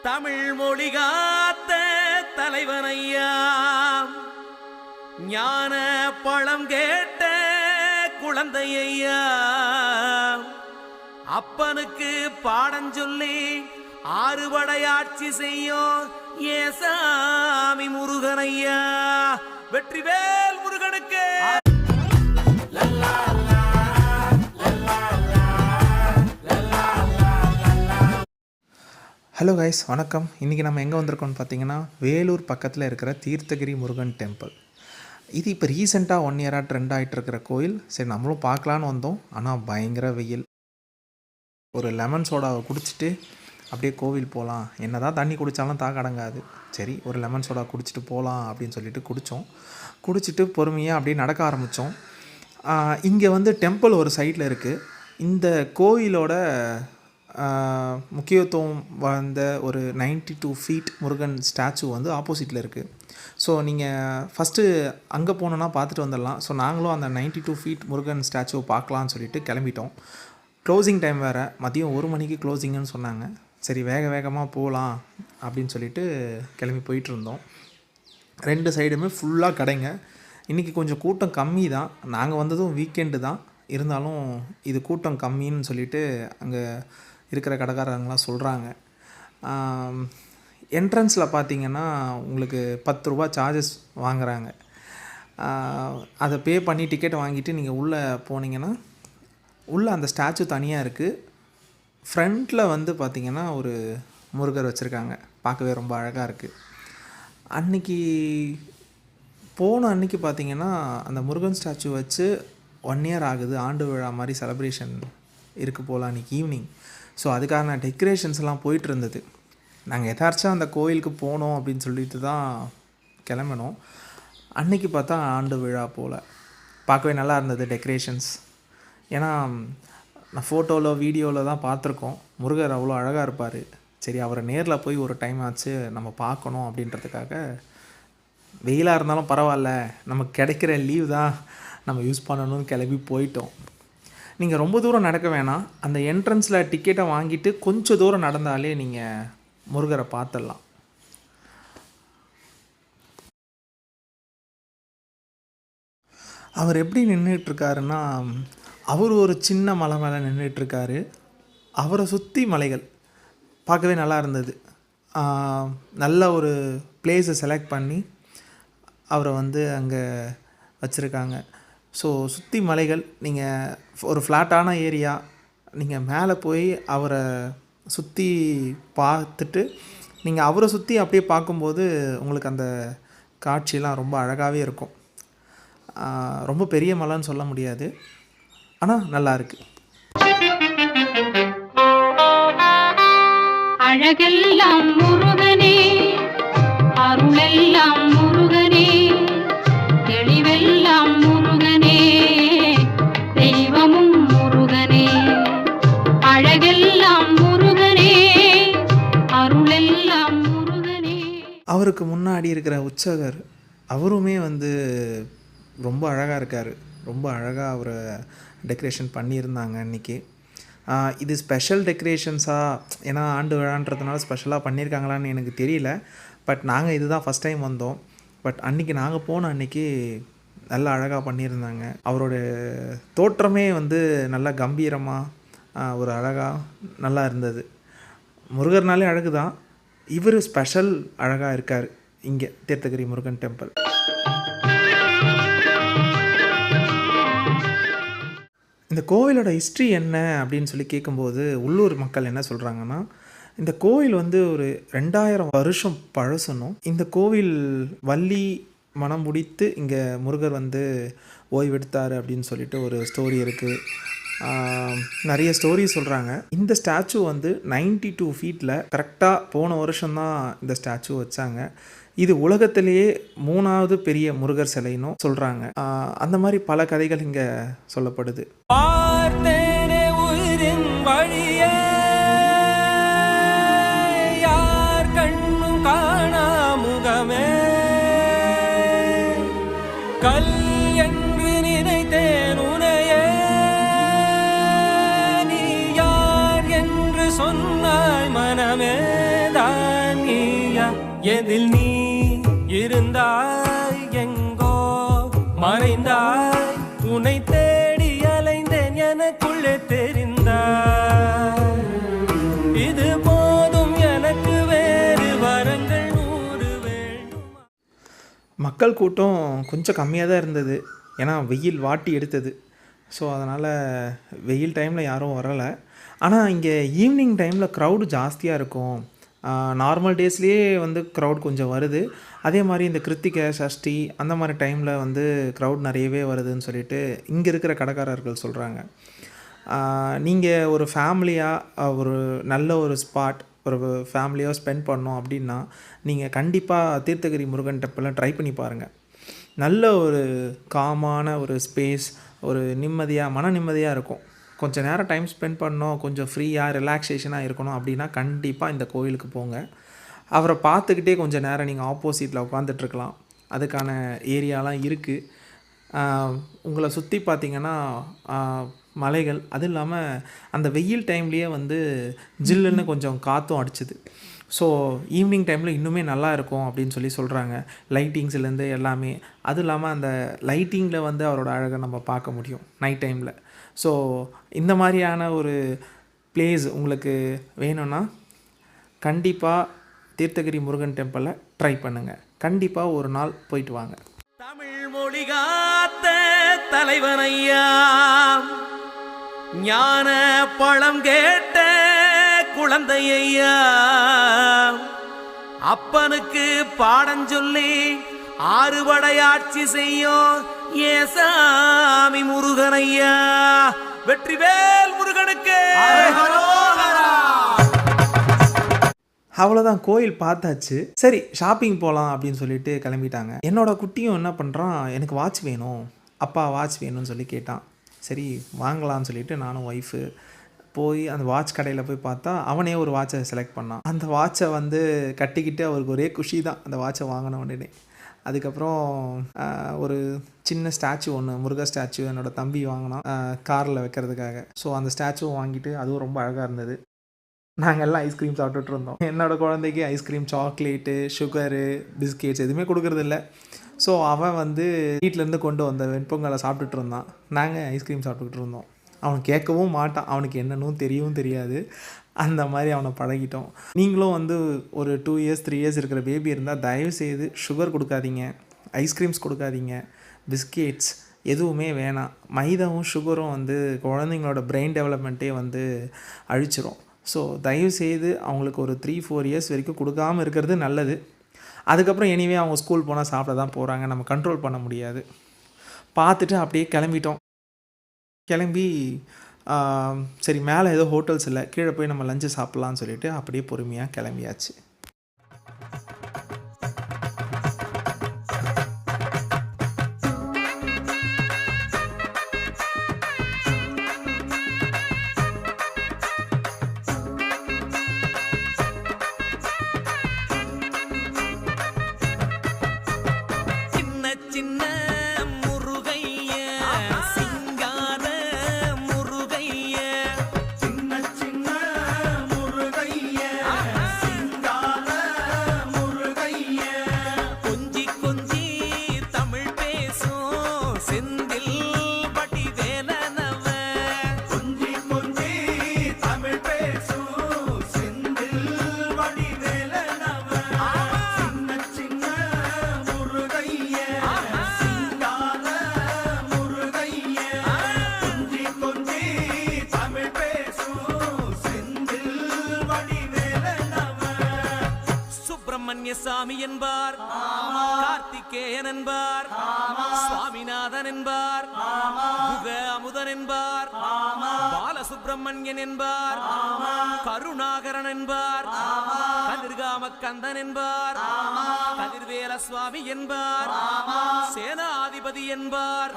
தமிழ் மொழி காத்த தலைவனையா, ஞான பழம் கேட்ட குழந்தையா, அப்பனுக்கு பாடம் சொல்லி ஆறுபடையாட்சி செய்யும் ஏசாமி முருகனையா. வெற்றிவேல் முருகனுக்கு. ஹலோ கைஸ், வணக்கம். இன்றைக்கி நம்ம எங்கே வந்திருக்கோம்னு பார்த்தீங்கன்னா, வேலூர் பக்கத்தில் இருக்கிற தீர்த்தகிரி முருகன் டெம்பிள். இது இப்போ ரீசெண்டாக 1 இயராக ட்ரெண்ட் ஆகிட்டு இருக்கிற கோயில். சரி, நம்மளும் பார்க்கலான்னு வந்தோம். ஆனால் பயங்கர வெயில். ஒரு லெமன் சோடாவை குடிச்சிட்டு அப்படியே கோவில் போகலாம், என்ன தான் தண்ணி குடித்தாலும் தாக்க அடங்காது. சரி, ஒரு லெமன் சோடா குடிச்சிட்டு போகலாம் அப்படின்னு சொல்லிட்டு குடிச்சிட்டு பொறுமையாக அப்படியே நடக்க ஆரம்பித்தோம். இங்கே வந்து டெம்பிள் ஒரு சைடில் இருக்குது. இந்த கோயிலோட முக்கியத்துவம் வாழ்ந்த ஒரு 92 ஃபீட் முருகன் ஸ்டாச்சு வந்து ஆப்போசிட்டில் இருக்குது. ஸோ நீங்கள் ஃபஸ்ட்டு அங்கே போனோன்னா பார்த்துட்டு வந்துடலாம். ஸோ நாங்களும் அந்த 92 ஃபீட் முருகன் ஸ்டாச்சுவை பார்க்கலான்னு சொல்லிட்டு கிளம்பிட்டோம். க்ளோசிங் டைம் வேறு, மதியம் 1 மணிக்கு க்ளோசிங்குன்னு சொன்னாங்க. சரி, வேகமாக போகலாம் அப்படின்னு சொல்லிட்டு கிளம்பி போயிட்டுருந்தோம். 2 சைடுமே ஃபுல்லாக கடைங்க. இன்றைக்கி கொஞ்சம் கூட்டம் கம்மி தான். நாங்கள் வந்ததும் வீக்கெண்டு தான், இருந்தாலும் இது கூட்டம் கம்மின்னு சொல்லிட்டு அங்கே இருக்கிற கடைக்காரங்களாம் சொல்கிறாங்க. என்ட்ரன்ஸில் பார்த்தீங்கன்னா உங்களுக்கு 10 ரூபா சார்ஜஸ் வாங்குகிறாங்க. அதை பே பண்ணி டிக்கெட் வாங்கிட்டு நீங்கள் உள்ளே போனீங்கன்னா உள்ளே அந்த ஸ்டாச்சு தனியாக இருக்குது. ஃப்ரண்ட்டில் வந்து பார்த்திங்கன்னா ஒரு முருகர் வச்சுருக்காங்க. பார்க்கவே ரொம்ப அழகாக இருக்குது. அன்றைக்கி பார்த்திங்கன்னா அந்த முருகன் ஸ்டாச்சு வச்சு 1 இயர் ஆகுது. ஆண்டு விழா மாதிரி செலப்ரேஷன் இருக்குது போல் அன்றைக்கி ஈவினிங். ஸோ அதுக்கான டெக்கரேஷன்ஸ்லாம் போயிட்டு இருந்தது. நாங்கள் எதாச்சும் அந்த கோயிலுக்கு போனோம் அப்படின்னு சொல்லிட்டு தான் கிளம்பினோம். அன்றைக்கி பார்த்தா ஆண்டு விழா போல் பார்க்கவே நல்லா இருந்தது டெக்கரேஷன்ஸ். ஏன்னா நான் ஃபோட்டோவில் வீடியோவில் தான் பார்த்துருக்கோம். முருகர் அவ்வளோ அழகாக இருப்பார். சரி, அவரை நேரில் போய் ஒரு டைம் ஆச்சு நம்ம பார்க்கணும் அப்படின்றதுக்காக, வெயிலாக இருந்தாலும் பரவாயில்ல, நமக்கு கிடைக்கிற லீவ் தான் நம்ம யூஸ் பண்ணணும்னு கிளம்பி போயிட்டோம். நீங்கள் ரொம்ப தூரம் நடக்க வேணாம். அந்த என்ட்ரன்ஸில் டிக்கெட்டை வாங்கிட்டு கொஞ்சம் தூரம் நடந்தாலே நீங்கள் முருகரை பார்த்துடலாம். அவர் எப்படி நின்றுட்டுருக்காருன்னா, அவர் ஒரு சின்ன மலை மேலே நின்றுட்டுருக்காரு. அவரை சுற்றி மலைகள் பார்க்கவே நல்லா இருந்தது. நல்ல ஒரு பிளேஸை செலக்ட் பண்ணி அவரை வந்து அங்கே வச்சுருக்காங்க. ஸோ சுற்றி மலைகள். நீங்கள் ஒரு ஃப்ளாட்டான ஏரியா, நீங்கள் மேலே போய் அவரை சுற்றி பார்த்துட்டு நீங்கள் அவரை சுற்றி அப்படியே பார்க்கும்போது உங்களுக்கு அந்த காட்சியெலாம் ரொம்ப அழகாகவே இருக்கும். ரொம்ப பெரிய மலைன்னு சொல்ல முடியாது, ஆனால் நல்லா இருக்குது. அழகெல்லாம் முருகனே, அருளெல்லாம் முருகனே, தெளிவெல்லாம் முருகனே, தெய்வமும் முருகனே. அழகெல்லாம் முருகனே, அருளெல்லாம் முருகனே. அவருக்கு முன்னாடி இருக்கிற உற்சகர் அவருமே வந்து ரொம்ப அழகாக இருக்கார். ரொம்ப அழகாக அவரை டெக்கரேஷன் பண்ணியிருந்தாங்க அன்றைக்கி. இது ஸ்பெஷல் டெக்கரேஷன்ஸாக, ஏன்னா ஆண்டு விழான்றதுனால ஸ்பெஷலாக பண்ணியிருக்காங்களான்னு எனக்கு தெரியல. பட் நாங்கள் இதுதான் ஃபஸ்ட் டைம் வந்தோம். பட் அன்றைக்கி நாங்கள் போன அன்றைக்கி நல்லா அழகாக பண்ணியிருந்தாங்க. அவரோட தோற்றமே வந்து நல்லா கம்பீரமாக ஒரு அழகாக நல்லா இருந்தது. முருகர்னாலே அழகு தான், இவர் ஸ்பெஷல் அழகாக இருக்கார் இங்கே தீர்த்தகிரி முருகன் டெம்பிள். இந்த கோவிலோட ஹிஸ்ட்ரி என்ன அப்படின்னு சொல்லி கேட்கும்போது உள்ளூர் மக்கள் என்ன சொல்கிறாங்கன்னா, இந்த கோவில் வந்து ஒரு 2000 வருஷம் பழசணும். இந்த கோவில் வள்ளி மனம் முடித்து இங்கே முருகர் வந்து ஓய்வெடுத்தார் அப்படின்னு சொல்லிட்டு ஒரு ஸ்டோரி இருக்குது. நிறைய ஸ்டோரி சொல்கிறாங்க. இந்த ஸ்டாச்சு வந்து 92 ஃபீட்டில் கரெக்டாக போன வருஷம்தான் இந்த ஸ்டாச்சு வச்சாங்க. இது உலகத்திலேயே 3வது பெரிய முருகர் சிலைன்னு சொல்கிறாங்க. அந்த மாதிரி பல கதைகள் இங்கே சொல்லப்படுது. கல் என்று நினைத்தேன் உனையே, நீ யார் என்று சொன்னாய் மனமே தான். எதில் நீ இருந்தாய் எங்கோ மறைந்தாய் உன்னை தேடி அலைந்தேன் எனக்குள்ளே தெரிந்தாய் இது போதும் எனக்கு வேறு வரங்கள் 100 வேண்டும். மக்கள் கூட்டம் கொஞ்சம் கம்மியாக தான் இருந்தது, ஏன்னா வெயில் வாட்டி எடுத்தது. ஸோ அதனால் வெயில் டைமில் யாரும் வரலை. ஆனால் இங்கே ஈவினிங் டைமில் க்ரௌடு ஜாஸ்தியாக இருக்கும். நார்மல் டேஸ்லேயே வந்து க்ரௌட் கொஞ்சம் வருது. அதே மாதிரி இந்த கிருத்திகை சஷ்டி அந்த மாதிரி டைமில் வந்து க்ரௌட் நிறையவே வருதுன்னு சொல்லிட்டு இங்கே இருக்கிற கடைக்காரர்கள் சொல்கிறாங்க. நீங்கள் ஒரு ஃபேமிலியாக ஒரு நல்ல ஒரு ஸ்பாட் ஒரு ஃபேமிலியாக ஸ்பெண்ட் பண்ணோம் அப்படின்னா நீங்கள் கண்டிப்பாக தீர்த்தகிரி முருகன் டெம்பிளை ட்ரை பண்ணி பாருங்கள். நல்ல ஒரு காமான ஒரு ஸ்பேஸ், ஒரு நிம்மதியாக மன நிம்மதியாக இருக்கும். கொஞ்சம் நேரம் டைம் ஸ்பெண்ட் பண்ணோம், கொஞ்சம் ஃப்ரீயாக ரிலாக்ஸேஷனாக இருக்கணும் அப்படின்னா கண்டிப்பாக இந்த கோயிலுக்கு போங்க. அவரை பார்த்துக்கிட்டே கொஞ்சம் நேரம் நீங்கள் ஆப்போசிட்டில் உட்காந்துட்ருக்கலாம். அதுக்கான ஏரியாலாம் இருக்குது. உங்களை சுற்றி பார்த்திங்கன்னா மலைகள், அதுவும் இல்லாமல் அந்த வெயில் டைம்லேயே வந்து ஜில்லுன்னு கொஞ்சம் காற்றும் அடிச்சுது. ஸோ ஈவினிங் டைமில் இன்னுமே நல்லா இருக்கும் அப்படின்னு சொல்லி சொல்கிறாங்க. லைட்டிங்ஸ்லேருந்து எல்லாமே. அதுவும் இல்லாமல் அந்த லைட்டிங்கில் வந்து அவரோட அழகை நம்ம பார்க்க முடியும் நைட் டைமில். ஸோ இந்த மாதிரியான ஒரு பிளேஸ் உங்களுக்கு வேணும்னா கண்டிப்பாக தீர்த்தகிரி முருகன் டெம்பிளை ட்ரை பண்ணுங்கள். கண்டிப்பாக ஒரு நாள் போயிட்டு வாங்க. தமிழ் மொழி காத்த தலைவனையா, ஞான பழம் கேட்ட குழந்தையா, அப்பனுக்கு பாடம் சொல்லி 6 படையாட்சி செய்யும் ஏசாமி முருகனையா. வெற்றிவேல் முருகனுக்கு. அவ்வளோதான், கோயில் பார்த்தாச்சு. சரி ஷாப்பிங் போகலாம் அப்படின்னு சொல்லிட்டு கிளம்பிட்டாங்க. என்னோடய குட்டியும் என்ன பண்ணுறான், எனக்கு வாட்ச் வேணும் அப்பா, வாட்ச் வேணும்னு சொல்லி கேட்டான். சரி வாங்கலாம்னு சொல்லிட்டு நானும் ஒய்ஃபு போய் அந்த வாட்ச் கடையில் போய் பார்த்தா அவனே ஒரு வாட்சை செலக்ட் பண்ணான். அந்த வாட்சை வந்து கட்டிக்கிட்டு அவருக்கு ஒரே குஷி தான் அந்த வாட்சை வாங்கின உடனே. அதுக்கப்புறம் ஒரு சின்ன ஸ்டாச்சு ஒன்று, முருகர் ஸ்டாச்சு என்னோடய தம்பி வாங்கினான் காரில் வைக்கிறதுக்காக. ஸோ அந்த ஸ்டாச்சுவும் வாங்கிட்டு அதுவும் ரொம்ப அழகாக இருந்தது. நாங்கள் எல்லாம் ஐஸ்கிரீம் சாப்பிட்டுட்டு இருந்தோம். என்னோடய குழந்தைக்கு ஐஸ்கிரீம், சாக்லேட்டு, சுகரு, பிஸ்கெட்ஸ் எதுவுமே கொடுக்குறதில்ல. ஸோ அவன் வந்து வீட்டிலேருந்து கொண்டு வந்த வெண்பொங்கலை சாப்பிட்டுட்டு இருந்தான். நாங்கள் ஐஸ்கிரீம் சாப்பிட்டுக்கிட்டு இருந்தோம். அவன் கேட்கவும் மாட்டான், அவனுக்கு என்னன்னு தெரியவும் தெரியாது. அந்த மாதிரி அவனை பழகிட்டோம். நீங்களும் வந்து ஒரு 2 இயர்ஸ் 3 இயர்ஸ் இருக்கிற பேபி இருந்தால் தயவுசெய்து சுகர் கொடுக்காதீங்க, ஐஸ்கிரீம்ஸ் கொடுக்காதீங்க, பிஸ்கெட்ஸ் எதுவுமே வேணாம். மைதாவும் சுகரும் வந்து குழந்தைங்களோட பிரெயின் டெவலப்மெண்ட்டே வந்து அழிச்சிரும். ஸோ தயவுசெய்து அவங்களுக்கு ஒரு 3-4 இயர்ஸ் வரைக்கும் கொடுக்காமல் இருக்கிறது நல்லது. அதுக்கப்புறம் எனிவே அவங்க ஸ்கூல் போனால் சாப்பிட தான் போகிறாங்க, நம்ம கண்ட்ரோல் பண்ண முடியாது. பார்த்துட்டு அப்படியே கிளம்பிட்டோம். கிளம்பி சரி மேலே ஏதோ ஹோட்டல்ஸ் இல்லை, கீழே போய் நம்ம லஞ்சு சாப்பிட்லான்னு சொல்லிட்டு அப்படியே பொறுமையாக கிளம்பியாச்சு. சாமி என்பார், கார்த்திகேயன் என்பார், சுவாமிநாதன் என்பார், முக அமுதன் என்பார், பாலசுப்பிரமணியன் என்பார், கருணாகரன் என்பார், கதிர்காம கந்தன் என்பார், கதிர்வேல சுவாமி என்பார், சேனாதிபதி என்பார்,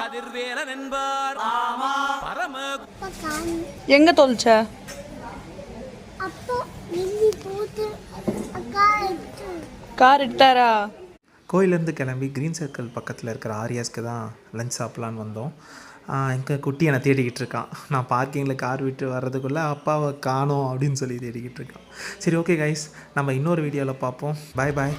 கதிர்வேலன் என்பார், பரம. எங்க தொலைச்ச? கார் எடுத்தாரா? கோயிலேருந்து கிளம்பி க்ரீன் சர்க்கிள் பக்கத்தில் இருக்கிற ஆரியாஸ்க்கு தான் லஞ்ச் சாப்பிட்லான்னு வந்தோம். எங்கள் குட்டி என்னை தேடிக்கிட்டு இருக்கான். நான் பார்க்கிங்கில் கார் விட்டு வர்றதுக்குள்ளே அப்பாவை காணோம் அப்படின்னு சொல்லி தேடிக்கிட்டு இருக்கான். சரி, ஓகே கைஸ், நம்ம இன்னொரு வீடியோவில் பார்ப்போம். பாய் பாய்.